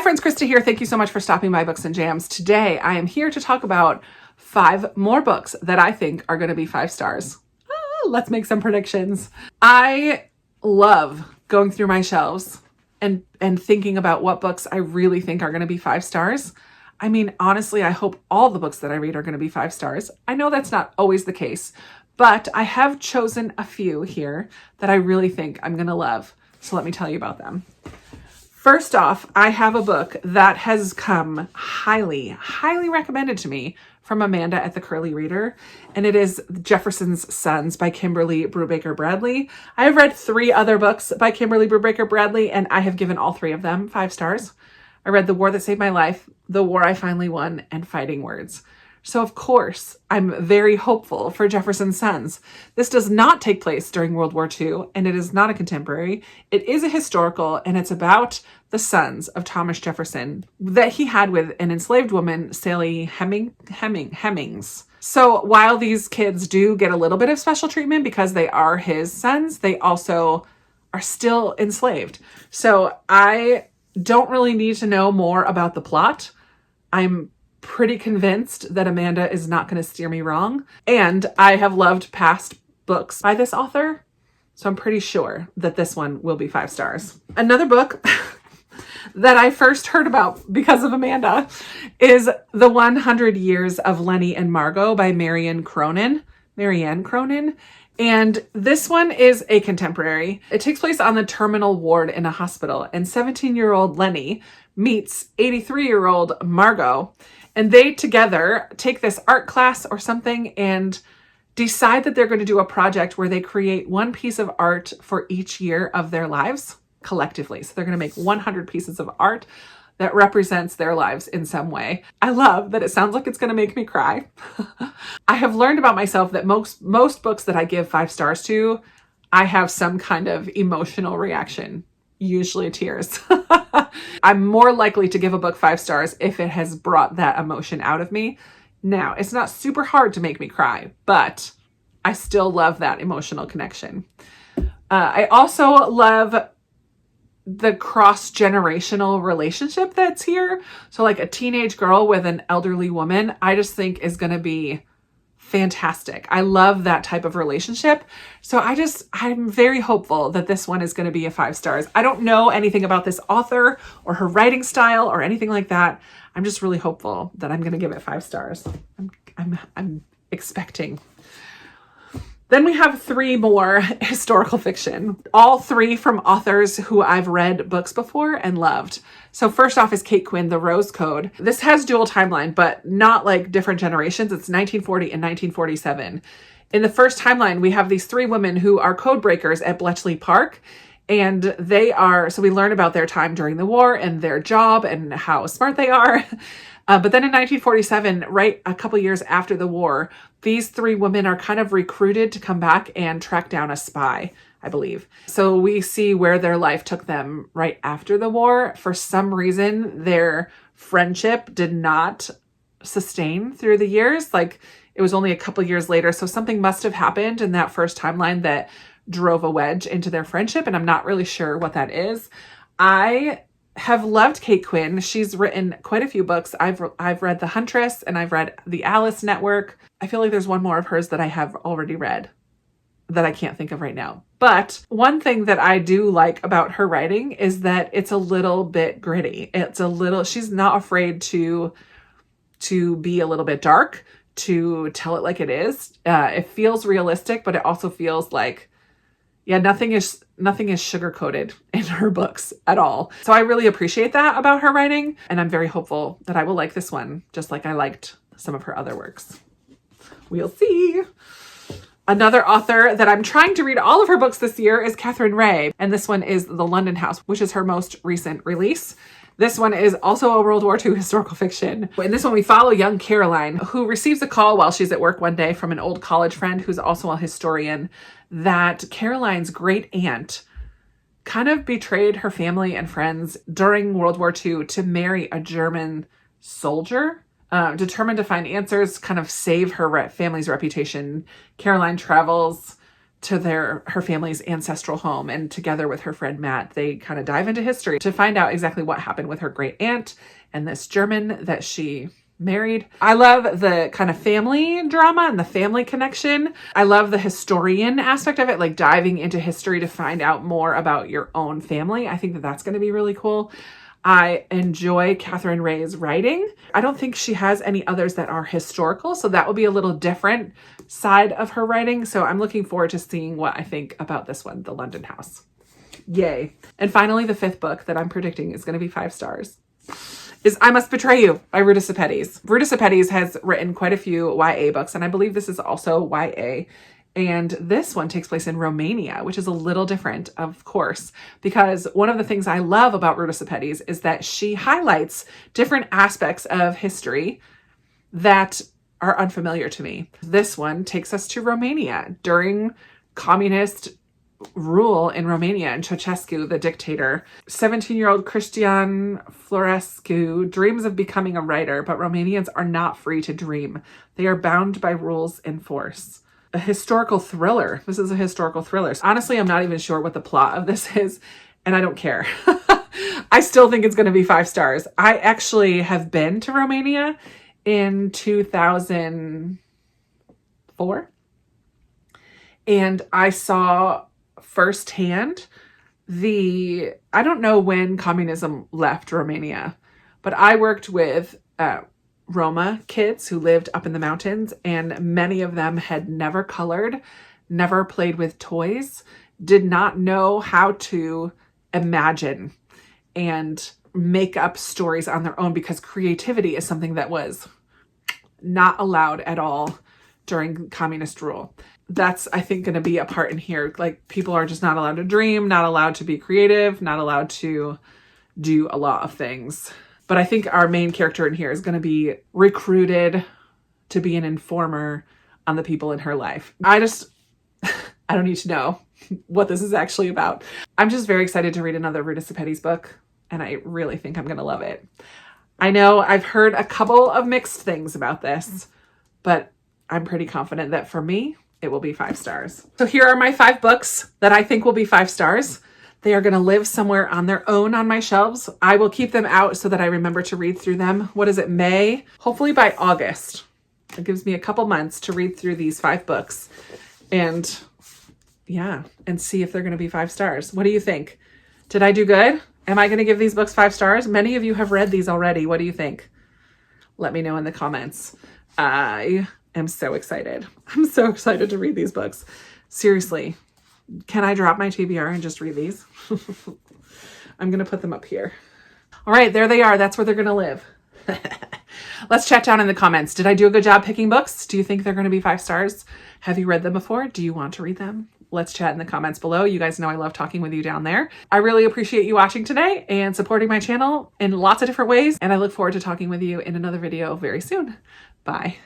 friends, Krista here. Thank you so much for stopping by Books and Jams. Today, I am here to talk about 5 more books that I think are going to be 5 stars. Let's make some predictions. I love going through my shelves and thinking about what books I really think are going to be 5 stars. I mean, honestly, I hope all the books that I read are going to be 5 stars. I know that's not always the case, but I have chosen a few here that I really think I'm going to love. So let me tell you about them. First off, I have a book that has come highly recommended to me from Amanda at the Curly Reader, and it is Jeffersons Sons by Kimberly Brubaker Bradley. I have read 3 other books by Kimberly Brubaker Bradley, and I have given all 3 of them 5 stars. I read The War That Saved My Life, The War I Finally Won, and Fighting Words. So of course, I'm very hopeful for Jeffersons Sons. This does not take place during World War II, and it is not a contemporary. It is a historical, and it's about the sons of Thomas Jefferson that he had with an enslaved woman, Sally Hemings. So while these kids do get a little bit of special treatment because they are his sons, they also are still enslaved. So I don't really need to know more about the plot. I'm pretty convinced that Amanda is not going to steer me wrong. And I have loved past books by this author, so I'm pretty sure that this one will be 5 stars. Another book that I first heard about because of Amanda is The 100 Years of Lenny and Margot by Marianne Cronin. And this one is a contemporary. It takes place on the terminal ward in a hospital, and 17-year-old Lenny meets 83-year-old Margot, and they together take this art class or something and decide that they're going to do a project where they create one piece of art for each year of their lives collectively. So they're going to make 100 pieces of art that represents their lives in some way. I love that it sounds like it's going to make me cry. I have learned about myself that most books that I give 5 stars to, I have some kind of emotional reaction, usually tears. I'm more likely to give a book 5 stars if it has brought that emotion out of me. Now, it's not super hard to make me cry, but I still love that emotional connection. I also love the cross-generational relationship that's here. So like a teenage girl with an elderly woman, I just think is going to be fantastic. I love that type of relationship. So I'm very hopeful that this one is going to be a 5 stars. I don't know anything about this author or her writing style or anything like that. I'm just really hopeful that I'm going to give it 5 stars. I'm expecting. Then we have 3 more historical fiction, all 3 from authors who I've read books before and loved. So first off is Kate Quinn, The Rose Code. This has dual timeline, but not like different generations. It's 1940 and 1947. In the first timeline, we have these 3 women who are code breakers at Bletchley Park. And so we learn about their time during the war and their job and how smart they are. But then in 1947, right a couple years after the war, these 3 women are kind of recruited to come back and track down a spy, I believe. So we see where their life took them right after the war. For some reason, their friendship did not sustain through the years. Like it was only a couple years later. So something must have happened in that first timeline that drove a wedge into their friendship. And I'm not really sure what that is. I have loved Kate Quinn. She's written quite a few books. I've read The Huntress and I've read The Alice Network. I feel like there's one more of hers that I have already read that I can't think of right now. But one thing that I do like about her writing is that it's a little bit gritty. She's not afraid to be a little bit dark, to tell it like it is. It feels realistic, but it also feels like, nothing is sugar-coated in her books at all. So I really appreciate that about her writing, and I'm very hopeful that I will like this one, just like I liked some of her other works. We'll see. Another author that I'm trying to read all of her books this year is Catherine Ray, and this one is The London House, which is her most recent release. This one is also a World War II historical fiction. In this one, we follow young Caroline, who receives a call while she's at work one day from an old college friend who's also a historian, that Caroline's great aunt kind of betrayed her family and friends during World War II to marry a German soldier. Determined to find answers, kind of save her family's reputation, Caroline travels to her family's ancestral home. And together with her friend Matt, they kind of dive into history to find out exactly what happened with her great aunt and this German that she married. I love the kind of family drama and the family connection. I love the historian aspect of it, like diving into history to find out more about your own family. I think that that's going to be really cool. I enjoy Catherine Ray's writing. I don't think she has any others that are historical, so that will be a little different side of her writing. So I'm looking forward to seeing what I think about this one, The London House. Yay. And finally, the 5th book that I'm predicting is going to be 5 stars is I Must Betray You by Ruta Sepetys. Ruta Sepetys has written quite a few YA books, and I believe this is also YA. And this one takes place in Romania, which is a little different, of course, because one of the things I love about Ruta Sepetys is that she highlights different aspects of history that are unfamiliar to me. This one takes us to Romania during communist rule in Romania, and Ceausescu, the dictator. 17-year-old Cristian Florescu dreams of becoming a writer, but Romanians are not free to dream. They are bound by rules in force. A historical thriller. This is a historical thriller. Honestly, I'm not even sure what the plot of this is, and I don't care. I still think it's going to be 5 stars. I actually have been to Romania in 2004, and I saw firsthand I don't know when communism left Romania, but I worked with Roma kids who lived up in the mountains, and many of them had never colored, never played with toys, did not know how to imagine and make up stories on their own, because creativity is something that was not allowed at all during communist rule. That's, I think, going to be a part in here. Like, people are just not allowed to dream, not allowed to be creative, not allowed to do a lot of things. But I think our main character in here is going to be recruited to be an informer on the people in her life. I don't need to know what this is actually about. I'm just very excited to read another Ruta Sepetys book, and I really think I'm going to love it. I know I've heard a couple of mixed things about this, but I'm pretty confident that for me, it will be 5 stars. So here are my 5 books that I think will be 5 stars. They are going to live somewhere on their own on my shelves. I will keep them out so that I remember to read through them. What is it, May? Hopefully by August. It gives me a couple months to read through these 5 books and see if they're going to be 5 stars. What do you think? Did I do good? Am I going to give these books 5 stars? Many of you have read these already. What do you think? Let me know in the comments. I am so excited. I'm so excited to read these books. Seriously. Can I drop my TBR and just read these? I'm going to put them up here. All right, there they are. That's where they're going to live. Let's chat down in the comments. Did I do a good job picking books? Do you think they're going to be 5 stars? Have you read them before? Do you want to read them? Let's chat in the comments below. You guys know I love talking with you down there. I really appreciate you watching today and supporting my channel in lots of different ways. And I look forward to talking with you in another video very soon. Bye.